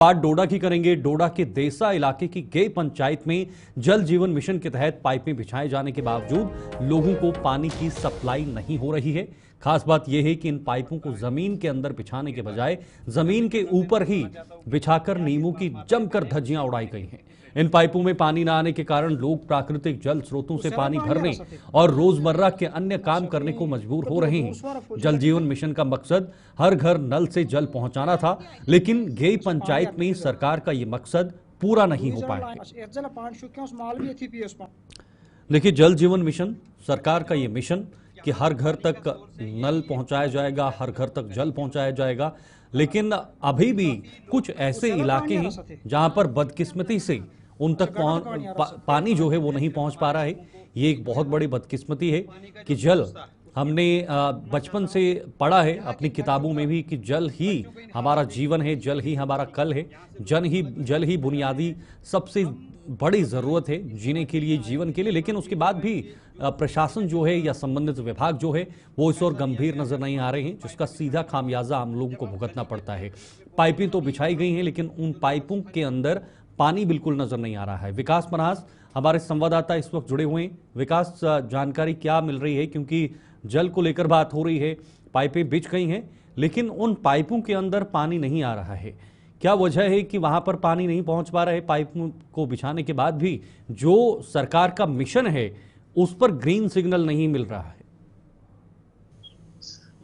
बात डोडा की करेंगे। डोडा के देसा इलाके की गे पंचायत में जल जीवन मिशन के तहत पाइपें बिछाए जाने के बावजूद लोगों को पानी की सप्लाई नहीं हो रही है। खास बात यह है कि इन पाइपों को जमीन के अंदर बिछाने के बजाय जमीन के ऊपर ही बिछाकर नींबू की जमकर धज्जियां उड़ाई गई हैं। इन पाइपों में पानी न आने के कारण लोग प्राकृतिक जल स्रोतों से पानी भरने और रोजमर्रा के अन्य काम करने को मजबूर हो रहे हैं। जल जीवन मिशन का मकसद हर घर नल से जल पहुंचाना था, लेकिन गेई पंचायत में सरकार का यह मकसद पूरा नहीं हो पाया है। देखिए, जल जीवन मिशन सरकार का यह मिशन कि हर घर तक नल पहुंचाया जाएगा, हर घर तक जल पहुंचाया जाएगा, लेकिन अभी भी कुछ ऐसे इलाके हैं जहां पर बदकिस्मती से उन तक पानी जो है वो नहीं पहुंच पा रहा है। ये एक बहुत बड़ी बदकिस्मती है कि जल, हमने बचपन से पढ़ा है अपनी किताबों में भी कि जल ही हमारा जीवन है, जल ही हमारा कल है, जल ही बुनियादी सबसे बड़ी जरूरत है जीने के लिए, जीवन के लिए। लेकिन उसके बाद भी प्रशासन जो है या संबंधित विभाग जो है वो इस ओर गंभीर नजर नहीं आ रहे हैं, जिसका सीधा खामियाजा हम लोगों को भुगतना पड़ता है। पाइपें तो बिछाई गई हैं, लेकिन उन पाइपों के अंदर पानी बिल्कुल नजर नहीं आ रहा है। विकास मन्हास हमारे संवाददाता इस वक्त जुड़े हुए हैं। विकास, जानकारी क्या मिल रही है, क्योंकि जल को लेकर बात हो रही है, पाइपें बिछ गई हैं लेकिन उन पाइपों के अंदर पानी नहीं आ रहा है। क्या वजह है कि वहां पर पानी नहीं पहुंच पा रहा है? पाइपों को बिछाने के बाद भी जो सरकार का मिशन है उस पर ग्रीन सिग्नल नहीं मिल रहा है।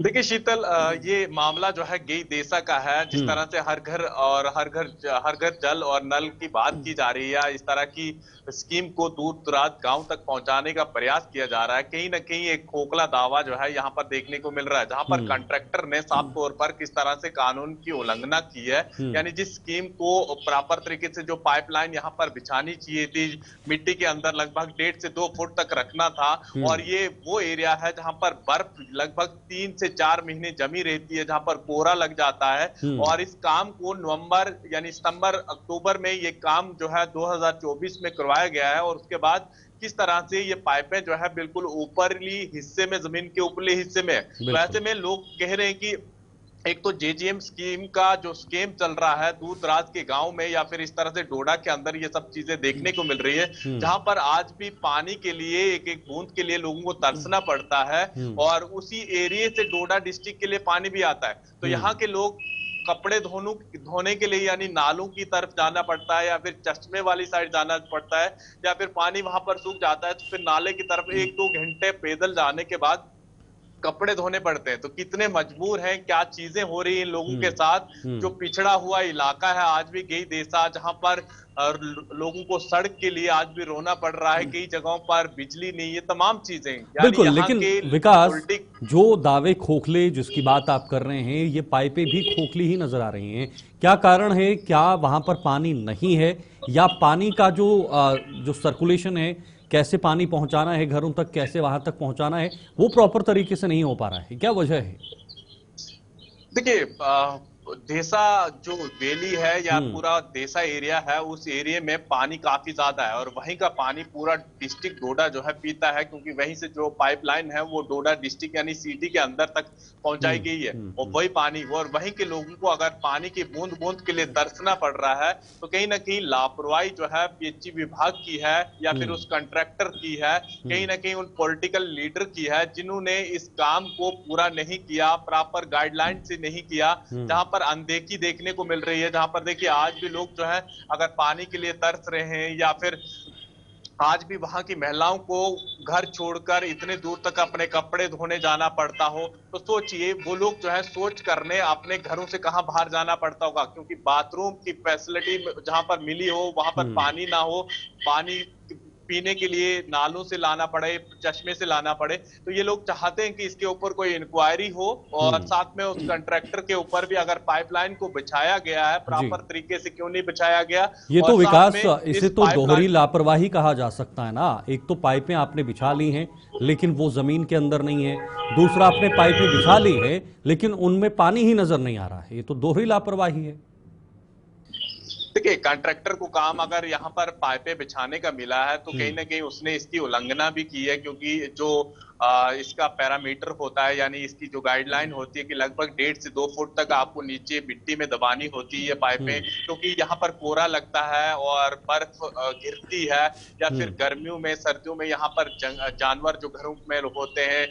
देखिए शीतल, ये मामला जो है गेई देसा का है। जिस तरह से हर घर जल और नल की बात की जा रही है, इस तरह की स्कीम को दूर दराज गांव तक पहुंचाने का प्रयास किया जा रहा है। कहीं ना कहीं एक खोखला दावा जो है यहाँ पर देखने को मिल रहा है, जहां पर कॉन्ट्रैक्टर ने साफ तौर पर किस तरह से कानून की उल्लंघना की है। यानी जिस स्कीम को प्रॉपर तरीके से जो पाइपलाइन यहाँ पर बिछानी चाहिए थी, मिट्टी के अंदर लगभग 1.5 से 2 फुट तक रखना था, और ये वो एरिया है जहां पर बर्फ लगभग 3 से 4 महीने जमी रहती है, जहां पर कोहरा लग जाता है। और इस काम को नवंबर यानी सितंबर अक्टूबर में ये काम जो है 2024 में करवाया गया है। और उसके बाद किस तरह से ये पाइपें जो है बिल्कुल ऊपरली हिस्से में, जमीन के ऊपरले हिस्से में, तो ऐसे में लोग कह रहे हैं कि एक तो जेजीएम स्कीम का जो स्कीम चल रहा है दूर दराज के गांव में, या फिर इस तरह से डोडा के अंदर ये सब चीजें देखने को मिल रही है, जहां पर आज भी पानी के लिए एक एक बूंद के लिए लोगों को तरसना पड़ता है। और उसी एरिया से डोडा डिस्ट्रिक्ट के लिए पानी भी आता है, तो यहाँ के लोग कपड़े धोने के लिए यानी नालों की तरफ जाना पड़ता है, या फिर चश्मे वाली साइड जाना पड़ता है, या फिर पानी वहां पर सूख जाता है तो फिर नाले की तरफ 1-2 घंटे पैदल जाने के बाद कपड़े धोने पड़ते हैं। तो कितने मजबूर हैं, क्या चीजें हो रही हैं इन लोगों के साथ। जो पिछड़ा हुआ इलाका है आज भी गेई देसा, जहां पर लोगों को सड़क के लिए आज भी रोना पड़ रहा है, कई जगहों पर बिजली नहीं है, तमाम चीजें। बिल्कुल, लेकिन विकास, जो दावे खोखले जिसकी बात आप कर रहे हैं, ये पाइपें भी खोखली ही नजर आ रही हैं। क्या कारण है? क्या वहां पर पानी नहीं है, या पानी का जो सर्कुलेशन है, कैसे पानी पहुंचाना है घरों तक, कैसे वहां तक पहुंचाना है, वो प्रॉपर तरीके से नहीं हो पा रहा है? क्या वजह है? देखिए, देसा जो वैली है या पूरा देसा एरिया है, उस एरिया में पानी काफी ज्यादा है, और वहीं का पानी पूरा डिस्ट्रिक्ट डोडा जो है पीता है, क्योंकि वहीं से जो पाइपलाइन है वो डोडा डिस्ट्रिक्ट यानी सिटी के अंदर तक पहुंचाई गई है। और वही पानी, और वहीं के लोगों को अगर पानी की बूंद बूंद के लिए तरसना पड़ रहा है, तो कहीं ना कहीं लापरवाही जो है पीएचई विभाग की है, या फिर उस कॉन्ट्रैक्टर की है, कहीं ना कहीं उन पॉलिटिकल लीडर की है, जिन्होंने इस काम को पूरा नहीं किया, प्रॉपर गाइडलाइन से नहीं किया, जहां पर अनदेखी देखने को मिल रही है। जहां पर देखिए आज भी लोग जो है अगर पानी के लिए तरस रहे हैं, या फिर आज भी वहां की महिलाओं को घर छोड़कर इतने दूर तक अपने कपड़े धोने जाना पड़ता हो, तो सोचिए वो लोग जो है सोच करने अपने घरों से कहां बाहर जाना पड़ता होगा, क्योंकि बाथरूम की फैसिलिटी जहां पर मिली हो वहां पर पानी ना हो, पानी पीने के लिए नालों से लाना पड़े, चश्मे से लाना पड़े। तो ये लोग चाहते हैं कि इसके ऊपर कोई इंक्वायरी हो, और साथ में उस कॉन्ट्रैक्टर के ऊपर भी अगर पाइपलाइन को बिछाया गया है प्रॉपर तरीके से, क्यों नहीं बिछाया गया। ये तो विकास, इसे तो दोहरी लापरवाही कहा जा सकता है ना। एक तो पाइपें आपने बिछा ली हैं लेकिन वो जमीन के अंदर नहीं है, दूसरा आपने पाइपें बिछा ली है लेकिन उनमें पानी ही नजर नहीं आ रहा है। ये तो दोहरी लापरवाही है। देखिए, कॉन्ट्रैक्टर को काम अगर यहाँ पर पाइपें बिछाने का मिला है तो कहीं ना कहीं उसने इसकी उल्लंघना भी की है, क्योंकि जो इसका पैरामीटर होता है, यानी इसकी जो गाइडलाइन होती है कि लगभग 1.5 से 2 फुट तक आपको नीचे मिट्टी में दबानी होती है पाइपें, क्योंकि यहाँ पर कोहरा लगता है और बर्फ गिरती है, या फिर गर्मियों में सर्दियों में यहाँ पर जानवर जो घरों में होते हैं,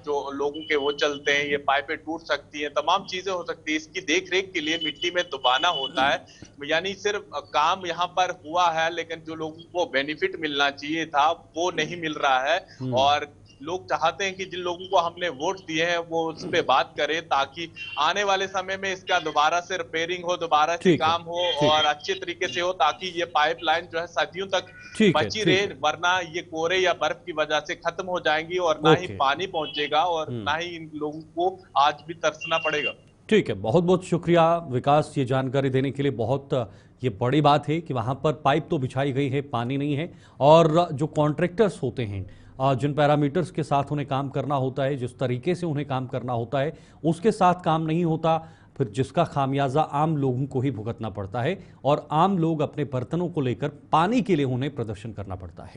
जो लोगों के वो चलते हैं, ये पाइपें टूट सकती हैं, तमाम चीजें हो सकती है। इसकी देख रेख के लिए मिट्टी में दबाना होता है, यानी सिर्फ काम यहाँ पर हुआ है, लेकिन जो लोगों को बेनिफिट मिलना चाहिए था वो नहीं मिल रहा है। और लोग चाहते हैं कि जिन लोगों को हमने वोट दिए हैं वो उस पे बात करें, ताकि आने वाले समय में इसका दोबारा से रिपेयरिंग हो, दोबारा से काम हो और अच्छे तरीके से हो, ताकि ये पाइपलाइन जो है सदियों तक बची रहे, वरना ये कोहरे या बर्फ की वजह से खत्म हो जाएंगी और ना ही पानी पहुंचेगा और ना ही इन लोगों को आज भी तरसना पड़ेगा। ठीक है, बहुत बहुत शुक्रिया विकास ये जानकारी देने के लिए। बहुत ये बड़ी बात है कि वहाँ पर पाइप तो बिछाई गई है, पानी नहीं है, और जो कॉन्ट्रैक्टर्स होते हैं जिन पैरामीटर्स के साथ उन्हें काम करना होता है, जिस तरीके से उन्हें काम करना होता है, उसके साथ काम नहीं होता, फिर जिसका खामियाजा आम लोगों को ही भुगतना पड़ता है और आम लोग अपने बर्तनों को लेकर पानी के लिए उन्हें प्रदर्शन करना पड़ता है।